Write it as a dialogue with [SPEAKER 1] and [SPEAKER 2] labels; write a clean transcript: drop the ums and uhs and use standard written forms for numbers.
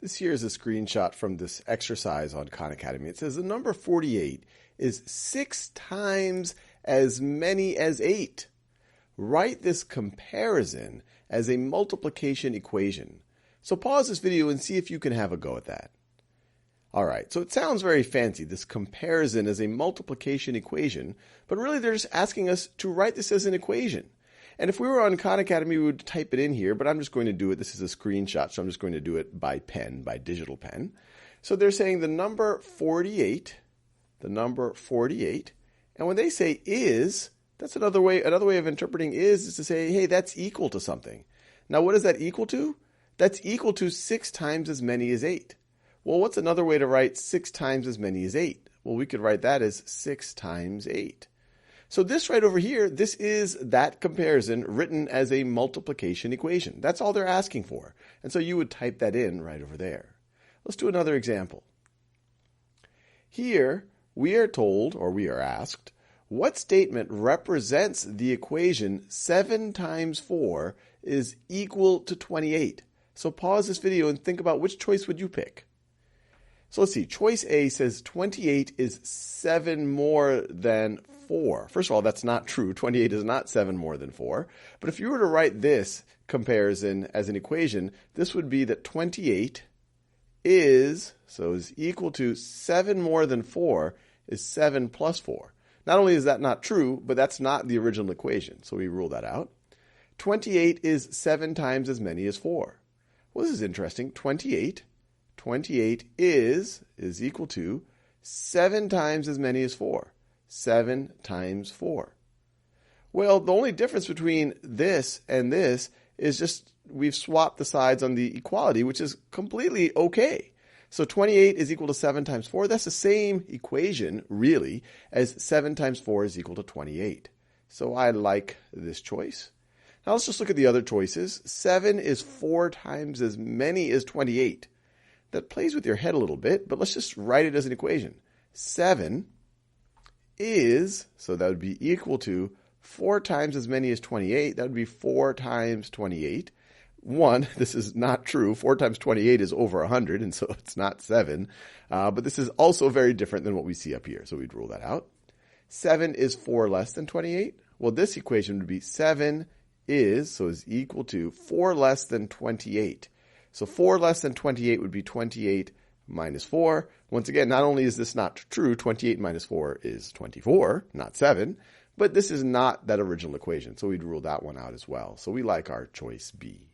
[SPEAKER 1] This here is a screenshot from this exercise on Khan Academy. It says the number 48 is 6 times as many as 8. Write this comparison as a multiplication equation. So pause this video and see if you can have a go at that. All right, so it sounds very fancy, this comparison as a multiplication equation, but really they're just asking us to write this as an equation. And if we were on Khan Academy, we would type it in here, but I'm just going to do it. This is a screenshot, so I'm just going to do it by pen, by digital pen. So they're saying the number 48, and when they say is, that's another way of interpreting is to say, hey, that's equal to something. Now, what is that equal to? That's equal to 6 times as many as 8. Well, what's another way to write 6 times as many as 8? Well, we could write that as 6 times 8. So this right over here, this is that comparison written as a multiplication equation. That's all they're asking for. And so you would type that in right over there. Let's do another example. Here, we are told, or we are asked, what statement represents the equation 7 times 4 is equal to 28? So pause this video and think about which choice would you pick. So let's see. Choice A says 28 is 7 more than 4. First of all, that's not true. 28 is not 7 more than 4. But if you were to write this comparison as an equation, this would be that 28 is equal to 7 more than 4 is 7 plus 4. Not only is that not true, but that's not the original equation. So we rule that out. 28 is 7 times as many as 4. Well, this is interesting. 28 is equal to 7 times as many as 4. 7 times 4. Well, the only difference between this and this is just we've swapped the sides on the equality, which is completely okay. So 28 is equal to 7 times 4. That's the same equation, really, as 7 times 4 is equal to 28. So I like this choice. Now let's just look at the other choices. 7 is 4 times as many as 28. That plays with your head a little bit, but let's just write it as an equation. 7 is, so that would be equal to 4 times as many as 28. That would be 4 times 28. 1, this is not true. 4 times 28 is over 100, and so it's not 7. But this is also very different than what we see up here, so we'd rule that out. 7 is 4 less than 28. Well, this equation would be 7 is equal to 4 less than 28. So 4 less than 28 would be 28 minus 4. Once again, not only is this not true, 28 minus 4 is 24, not 7, but this is not that original equation, so we'd rule that one out as well. So we like our choice B.